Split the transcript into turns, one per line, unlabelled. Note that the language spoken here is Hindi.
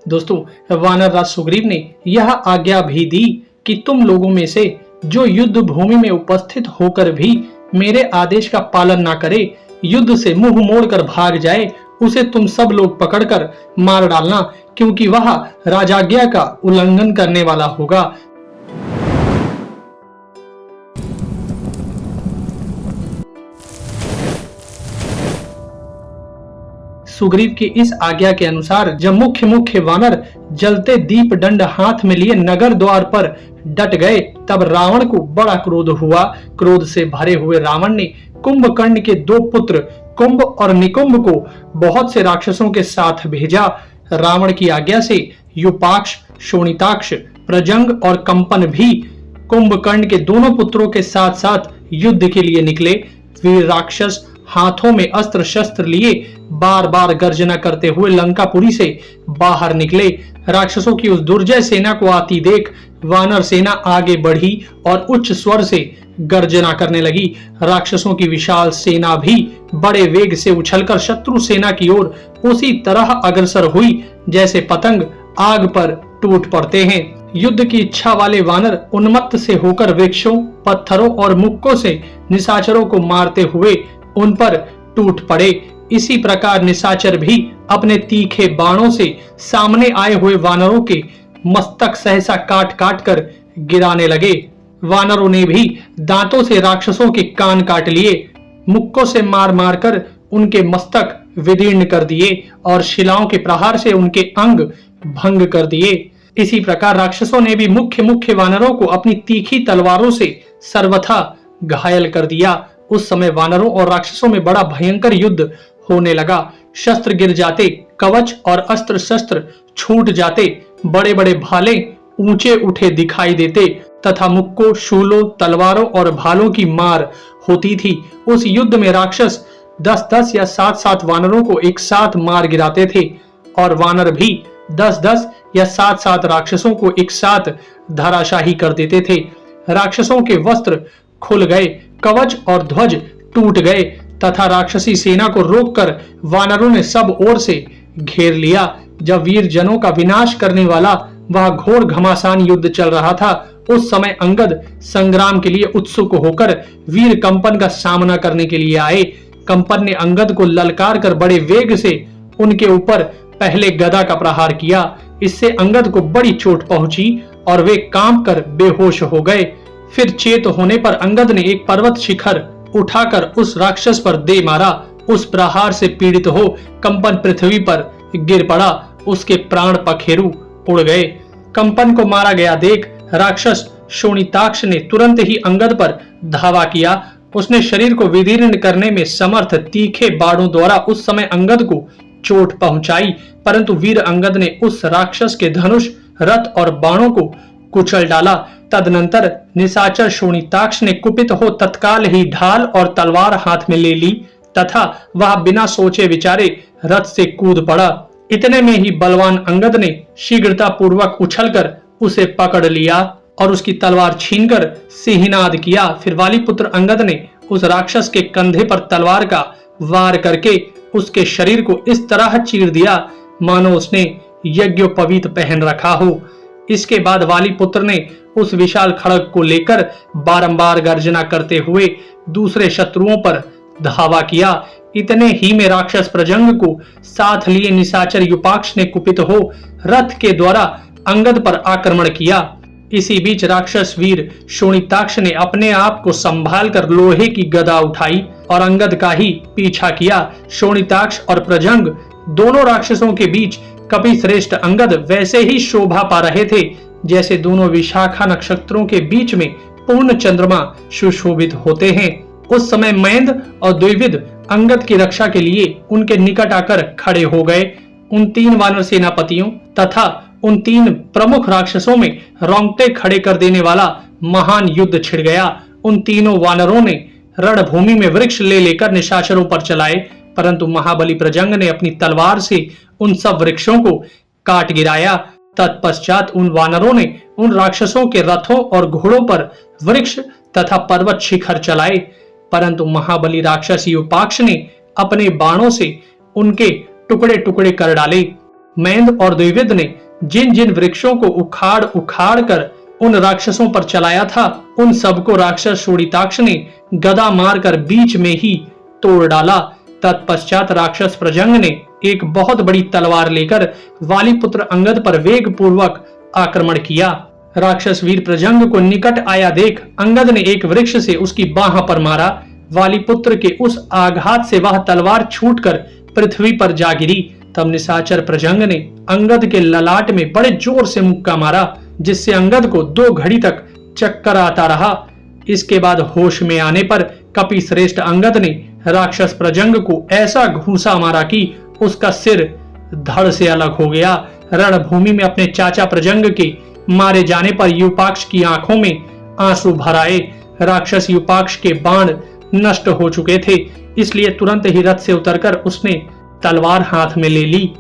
दोस्तों, वानर राज सुग्रीव ने यह आज्ञा भी दी कि तुम लोगों में से जो युद्ध भूमि में उपस्थित होकर भी मेरे आदेश का पालन न करे, युद्ध से मुंह मोड़कर भाग जाए, उसे तुम सब लोग पकड़कर मार डालना, क्योंकि वह राजाज्ञा का उल्लंघन करने वाला होगा। सुग्रीव की इस आज्ञा के अनुसार जब मुख्य मुख्य वानर जलते दीप दंड हाथ में लिए नगर द्वार पर डट गए, तब रावण को बड़ा क्रोध हुआ। क्रोध से भरे हुए रावण ने कुंभकर्ण के दो पुत्र कुंभ और निकुंभ को बहुत से राक्षसों के साथ भेजा। रावण की आज्ञा से युपाक्ष, शोणिताक्ष, प्रजंग और कंपन भी कुंभकर्ण के दोनों पुत्रों के साथ साथ युद्ध के लिए निकले। वीर राक्षस हाथों में अस्त्र शस्त्र लिए बार बार गर्जना करते हुए लंकापुरी से बाहर निकले। राक्षसों की उस दुर्जय सेना को आती देख वानर सेना आगे बढ़ी और उच्च स्वर से गर्जना करने लगी। राक्षसों की विशाल सेना भी बड़े वेग से उछलकर शत्रु सेना की ओर उसी तरह अग्रसर हुई जैसे पतंग आग पर टूट पड़ते हैं। युद्ध की इच्छा वाले वानर उन्मत्त से होकर वृक्षों, पत्थरों और मुक्कों से निशाचरों को मारते हुए उन पर टूट पड़े। इसी प्रकार निशाचर भी अपने तीखे बाणों से सामने आए हुए वानरों के मस्तक सहसा काट काट कर गिराने लगे। वानरों ने भी दांतों से राक्षसों के कान काट लिए, मुक्कों से मार मार कर उनके मस्तक विदीर्ण कर दिए और शिलाओं के प्रहार से उनके अंग भंग कर दिए। इसी प्रकार राक्षसों ने भी मुख्य मुख्य वानरों को अपनी तीखी तलवारों से सर्वथा घायल कर दिया। उस समय वानरों और राक्षसों में बड़ा भयंकर युद्ध होने लगा। शस्त्र गिर जाते, कवच और अस्त्र शस्त्र छूट जाते, बड़े बड़े भाले ऊंचे उठे दिखाई देते तथा मुक्कों, शूलों, तलवारों और भालों की मार होती थी। उस युद्ध में राक्षस 10-10 या 7-7 वानरों को एक साथ मार गिराते थे और वानर भी 10-10 या 7-7 राक्षसों को एक साथ धराशाही कर देते थे। राक्षसों के वस्त्र खुल गए, कवच और ध्वज टूट गए तथा राक्षसी सेना को रोककर वानरों ने सब ओर से घेर लिया। जब वीर जनों का विनाश करने वाला वह घोर घमासान युद्ध चल रहा था, उस समय अंगद संग्राम के लिए उत्सुक होकर वीर कंपन का सामना करने के लिए आए। कंपन ने अंगद को ललकार कर बड़े वेग से उनके ऊपर पहले गदा का प्रहार किया। इससे अंगद को बड़ी चोट पहुंची और वे कांप कर बेहोश हो गए। फिर चेत होने पर अंगद ने एक पर्वत शिखर उठाकर उस राक्षस पर दे मारा। उस प्रहार से पीड़ित हो कंपन पृथ्वी पर गिर पड़ा, उसके प्राण पखेरु उड़ गए। कंपन को मारा गया देख राक्षस शोणिताक्ष ने तुरंत ही अंगद पर धावा किया। उसने शरीर को विदीर्ण करने में समर्थ तीखे बाणों द्वारा उस समय अंगद को चोट पहुंचाई, परंतु वीर अंगद ने उस राक्षस के धनुष, रथ और बाणों को कुचल डाला। तदनंतर निशाचर शोणिताक्ष ने कुपित हो तत्काल ही ढाल और तलवार हाथ में ले ली तथा वह बिना सोचे विचारे रथ से कूद पड़ा। इतने में ही बलवान अंगद ने शीघ्रता पूर्वक उछलकर उसे पकड़ लिया और उसकी तलवार छीनकर सिंहनाद किया। फिर वाली पुत्र अंगद ने उस राक्षस के कंधे पर तलवार का वार करके उसके शरीर को इस तरह चीर दिया मानो उसने यज्ञोपवीत पहन रखा हो। इसके बाद वाली पुत्र ने उस विशाल खड़ग को लेकर बारंबार गर्जना करते हुए दूसरे शत्रुओं पर धावा किया। इतने ही में राक्षस प्रजंग को साथ लिए निशाचर युपाक्ष ने कुपित हो रथ के द्वारा अंगद पर आक्रमण किया। इसी बीच राक्षस वीर शोणिताक्ष ने अपने आप को संभाल कर लोहे की गदा उठाई और अंगद का ही पीछा किया। शोणिताक्ष और प्रजंग दोनों राक्षसों के बीच कपि श्रेष्ठ अंगद वैसे ही शोभा पा रहे थे जैसे दोनों विशाखा नक्षत्रों के बीच में पूर्ण चंद्रमा सुशोभित होते हैं। उस समय मैंद और द्विविद अंगद की रक्षा के लिए उनके निकट आकर खड़े हो गए। उन 3 वानर सेनापतियों तथा उन 3 प्रमुख राक्षसों में रोंगटे खड़े कर देने वाला महान युद्ध छिड़ गया। उन तीनों वानरों ने रणभूमि में वृक्ष ले लेकर निशाचरों पर चलाए, परंतु महाबली प्रजंग ने अपनी तलवार से उन सब वृक्षों को काट गिराया। तत्पश्चात उन वानरों ने उन राक्षसों के रथों और घोड़ों पर वृक्ष तथा पर्वत शिखर चलाए, परंतु महाबली राक्षस युपाक्ष ने अपने बाणों से उनके टुकड़े टुकड़े कर डाले। महेंद्र और द्विविद ने जिन जिन वृक्षों को उखाड़ उखाड़ कर उन राक्षसों पर चलाया था, उन सबको राक्षस शोणिताक्ष ने गदा मारकर बीच में ही तोड़ डाला। तत्पश्चात राक्षस प्रजंग ने एक बहुत बड़ी तलवार लेकर वाली पुत्र अंगद पर वेग पूर्वक आक्रमण किया। राक्षस वीर प्रजंग को निकट आया देख अंगद ने एक वृक्ष से उसकी बाह पर मारा। वाली पुत्र के उस आघात से वह तलवार छूटकर पृथ्वी पर जा गिरी। तब निशाचर प्रजंग ने अंगद के ललाट में बड़े जोर से मुक्का मारा, जिससे अंगद को 2 घड़ी तक चक्कर आता रहा। इसके बाद होश में आने पर कपि श्रेष्ठ अंगद ने राक्षस प्रजंग को ऐसा घूंसा मारा कि उसका सिर धड़ से अलग हो गया। रणभूमि में अपने चाचा प्रजंग के मारे जाने पर यूपाक्ष की आंखों में आंसू भर आए। राक्षस यूपाक्ष के बाण नष्ट हो चुके थे, इसलिए तुरंत ही रथ से उतरकर उसने तलवार हाथ में ले ली।